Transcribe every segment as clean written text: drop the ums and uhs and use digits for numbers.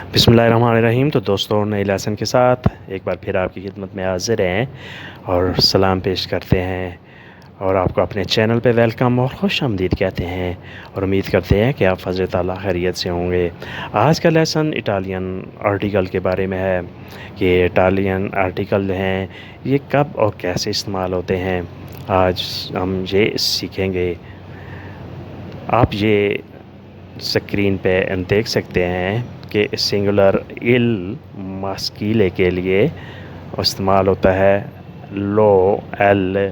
बिस्मिल्लाहिर्रहमानिर्रहीम। तो दोस्तों, नए लेसन के साथ एक बार फिर आपकी खिदमत में हाज़िर हैं और सलाम पेश करते हैं और आपको अपने चैनल पे वेलकम और खुश आमदीद कहते हैं और उम्मीद करते हैं कि आप फज़ल ताला खैरियत से होंगे। आज का लेसन इटालियन आर्टिकल के बारे में है कि इटालियन आर्टिकल हैं ये कब और कैसे इस्तेमाल होते हैं। आज हम ये सीखेंगे। आप ये स्क्रीन पे देख सकते हैं कि सिंगुलर इल मास्कीले के लिए इस्तेमाल होता है लो एल।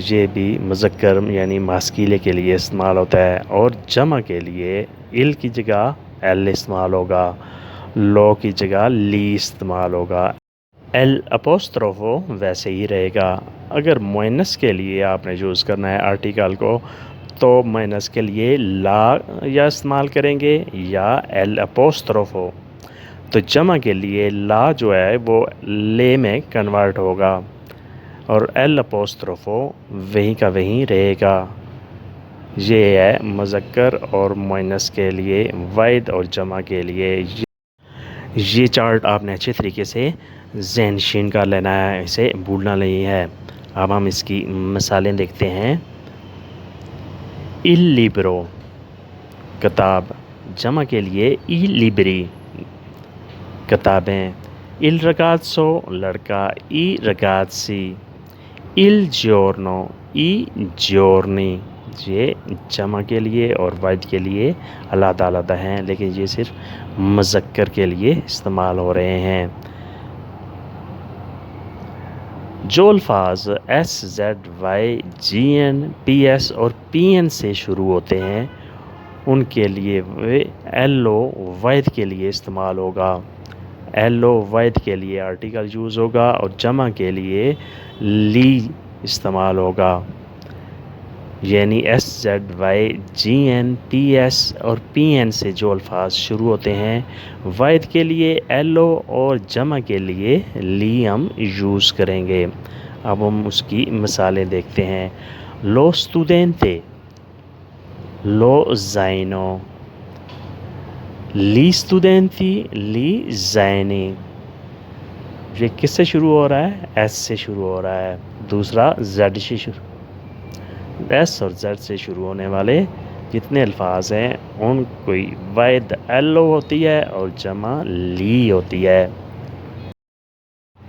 ये भी मुज़क्कर यानी मास्कीले के लिए इस्तेमाल होता है और जमा के लिए इल की जगह एल इस्तेमाल होगा, लो की जगह ली इस्तेमाल होगा। एल अपोस्ट्रोफो वैसे ही रहेगा। अगर मुअन्नस के लिए आपने यूज़ करना है आर्टिकल को तो मुअन्नस के लिए ला या इस्तेमाल करेंगे या एल अपोस्ट्रोफो। तो जमा के लिए ला जो है वो ले में कन्वर्ट होगा और एल अपोस्ट्रोफो वहीं का वहीं रहेगा। ये है मुज़क्कर और मुअन्नस के लिए, वाहिद और जमा के लिए। ये चार्ट आपने अच्छे तरीके से ज़हनशीन कर लेना है, इसे भूलना नहीं है। अब हम इसकी मिसालें देखते हैं। इल लिब्रो किताब, जमा के लिए ई लिब्री किताबें। इल रगाज़ो लड़का, ई रगाज़ी। इल जियोर्नो, ई जियोर्नी। ये जमा के लिए और वाहिद के लिए अलग-अलग हैं, लेकिन ये सिर्फ मुज़क्कर के लिए इस्तेमाल हो रहे हैं। जो अल्फाज S Z Y G N P S और पी एन से शुरू होते हैं उनके लिए एल ओ वाहिद के लिए इस्तेमाल होगा। एल ओ वाहिद के लिए आर्टिकल यूज़ होगा और जमा के लिए ली इस्तेमाल होगा। यानी S Z Y G N P S और पी एन से जो अल्फाज शुरू होते हैं वाहिद के लिए एल ओ और जमा के लिए ली हम यूज़ करेंगे। अब हम उसकी मिसालें देखते हैं। लो स्टूडेंटे, लो ज़ाइनो। ली स्टूडेंटी, ली ज़ाइनी। ये किससे शुरू हो रहा है? एस से शुरू हो रहा है। दूसरा जेड से शुरू, एस और जेड से शुरू होने वाले जितने अल्फाज हैं उन कोई वाहिद एल ओ होती है और जमा ली होती है।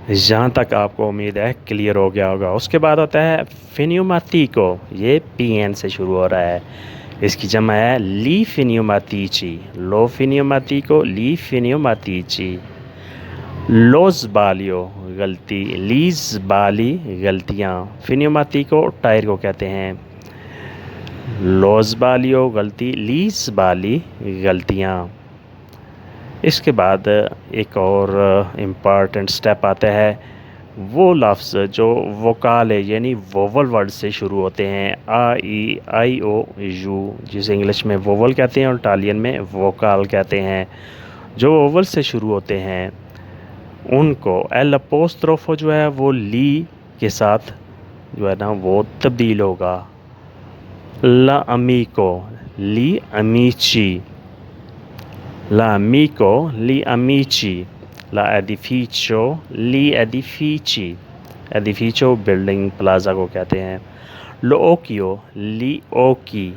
यहाँ तक आपको उम्मीद है क्लियर हो गया होगा। उसके बाद होता है फिन्यूमाटिको, ये पी एन से शुरू हो रहा है। इसकी जमा है ली फिन्यूमाटिची। लो फिन्यूमाटिको, ली फिन्यूमाटिची। लोज बालियो गलती, लीज बाली गलतियाँ। फिन्यूमाटिको टायर को कहते हैं। लोज बालियो गलती, लीज बाली गलतियाँ। इसके बाद एक और इम्पॉर्टेंट स्टेप आता है। वो लफ्ज़ जो वोकाल है यानी वोवल वर्ड से शुरू होते हैं, आ ई आई ओ यू, जिसे इंग्लिश में वोवल कहते हैं और इटालियन में वोकाल कहते हैं। जो वोवल से शुरू होते हैं उनको एल अपोस्ट्रोफो जो है वो ली के साथ जो है ना वो तब्दील होगा। ला अमीको, ली अमीची। ला अमीको, ली अमीची। ला एडिफिcio, ली एडिफिci। एडिफिcio बिल्डिंग प्लाजा को कहते हैं। लो ओकियो, ली ओकी।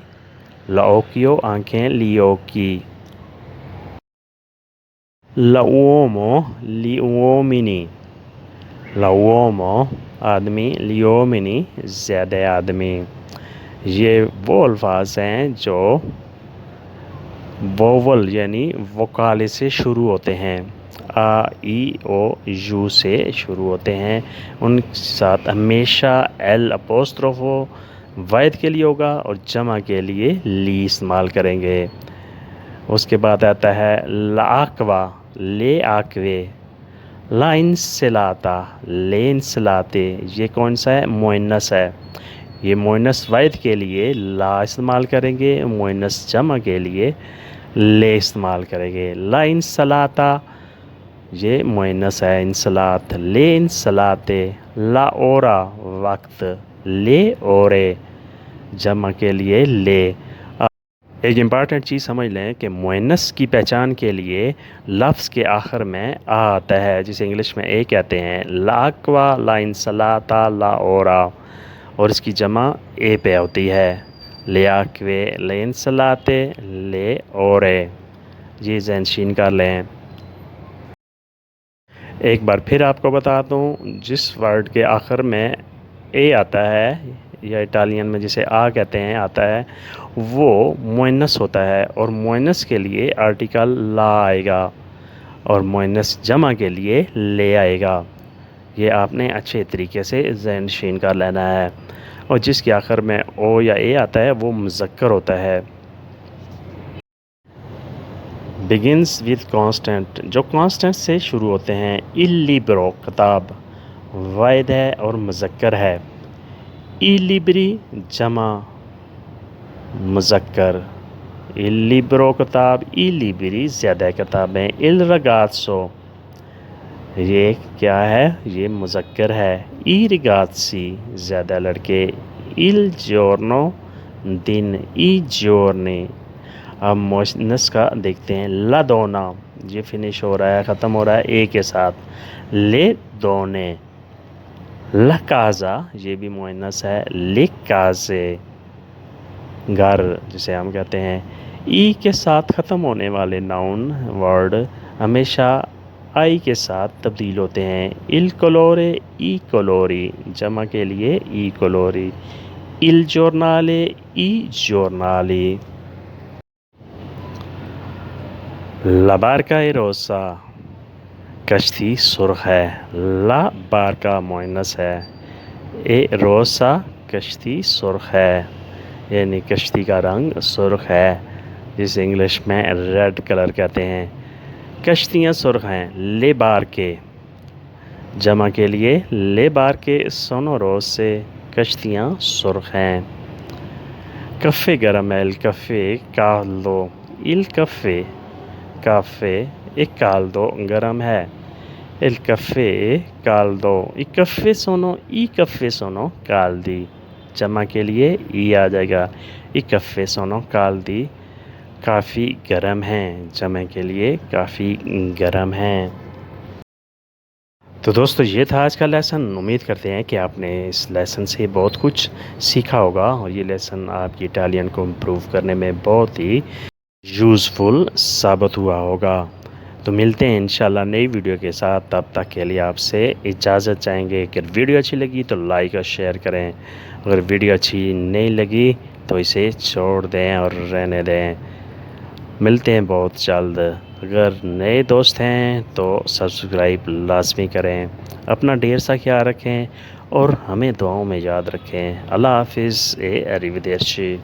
ला ओकियो आँखें, ली ओकी। ला उओमो, ली उओमिनी। ला उओमो आदमी, ली ओमिनी ज़्यादा आदमी। ये वो अल्फाज हैं जो वोवल यानी वोकाल से शुरू होते हैं, आ ई ओ यू से शुरू होते हैं। उन साथ हमेशा एल अपोस्ट्रोफो वाहिद के लिए होगा और जमा के लिए ली इस्तेमाल करेंगे। उसके बाद आता है लाकवा, ले आकवे। ला इंसलाता, ले इंसलाते। ये कौन सा है? मुअन्नस है। ये मुअन्नस वाहिद के लिए ला इस्तेमाल करेंगे, मुअन्नस जमा के लिए ले इस्तेमाल करेंगे। ला इंसलाता ये मुअन्नस है, इंसलात, ले इंसलाते। ला ओरा वक्त, ले ओरे जमा के लिए ले। ایک امپارٹنٹ چیز سمجھ لیں کہ مؤنث کی پہچان کے لیے لفظ کے آخر میں آ آتا ہے، جسے انگلش میں اے کہتے ہیں۔ لا اقوا، لا انصلاتا، لا اورا، اور اس کی جمع اے پہ ہوتی ہے۔ لے آکوے، لے انصلاتے، لے اورے، یہ ذہن شین کر لیں۔ ایک بار پھر آپ کو بتا دوں، جس ورڈ کے آخر میں اے آتا ہے یا اٹالین میں جسے آ کہتے ہیں آتا ہے، وہ مؤنث ہوتا ہے، اور مؤنث کے لیے آرٹیکل لا آئے گا اور مؤنث جمع کے لیے لے آئے گا۔ یہ آپ نے اچھے طریقے سے ذہن نشین کر لینا ہے۔ اور جس کے آخر میں او یا اے آتا ہے وہ مذکر ہوتا ہے۔ begins with consonant، جو کانسٹنٹ سے شروع ہوتے ہیں۔ il libro، کتاب، واحد ہے اور مذکر ہے۔ i libri، جمع، مذکر۔ il libro، کتاب، i libri، زیادہ کتابیں۔ il ragazzo، یہ کیا ہے؟ یہ مذکر ہے۔ i ragazzi، زیادہ لڑکے۔ il giorno، then. i giorni۔ اب مؤنث کا دیکھتے ہیں۔ لا دونا، یہ فنش ہو رہا ہے، ختم ہو رہا ہے اے کے ساتھ۔ لے دونے۔ لا کازا، یہ بھی مؤنث ہے۔ لے کازے، گھر جسے ہم کہتے ہیں۔ ای کے ساتھ ختم ہونے والے ناؤن ورڈ ہمیشہ آئی کے ساتھ تبدیل ہوتے ہیں۔ il colore، ای کولوری، جمع کے لیے ای کولوری۔ il giornale، ای giornali۔ لا بارکا روسا، کشتی سرخ ہے۔ لا بارکا مؤنث ہے۔ اے روسا، کشتی سرخ ہے، یعنی کشتی کا رنگ سرخ ہے، جسے انگلش میں ریڈ کلر کہتے ہیں۔ کشتیاں سرخ ہیں۔ لے بارکے، جمع کے لیے لے بارکے سونو روز سے، کشتیاں سرخ ہیں۔ کفے گرم ہے۔ الکفے کالدو، الکفے، کافے ایک کالدو، گرم ہے۔ الکفے کالدو، ای کفے سونو، ای کفے سونو کالدی، جمع کے لیے ای آ جائے گا۔ ای کفے سونو کالدی، کافی گرم ہیں، جمع کے لیے کافی گرم ہیں۔ تو دوستو یہ تھا آج کا لیسن۔ امید کرتے ہیں کہ آپ نے اس لیسن سے بہت کچھ سیکھا ہوگا، اور یہ لیسن آپ کی اٹالین کو امپروو کرنے میں بہت ہی یوزفل ثابت ہوا ہوگا۔ تو ملتے ہیں انشاءاللہ نئی ویڈیو کے ساتھ، تب تک کے لیے آپ سے اجازت چاہیں گے۔ اگر ویڈیو اچھی لگی تو لائک اور شیئر کریں، اگر ویڈیو اچھی نہیں لگی تو اسے چھوڑ دیں اور رہنے دیں۔ ملتے ہیں بہت جلد۔ اگر نئے دوست ہیں تو سبسکرائب لازمی کریں۔ اپنا ڈھیر سا خیال رکھیں اور ہمیں دعاؤں میں یاد رکھیں۔ اللہ حافظ۔ اے اریویدرچی۔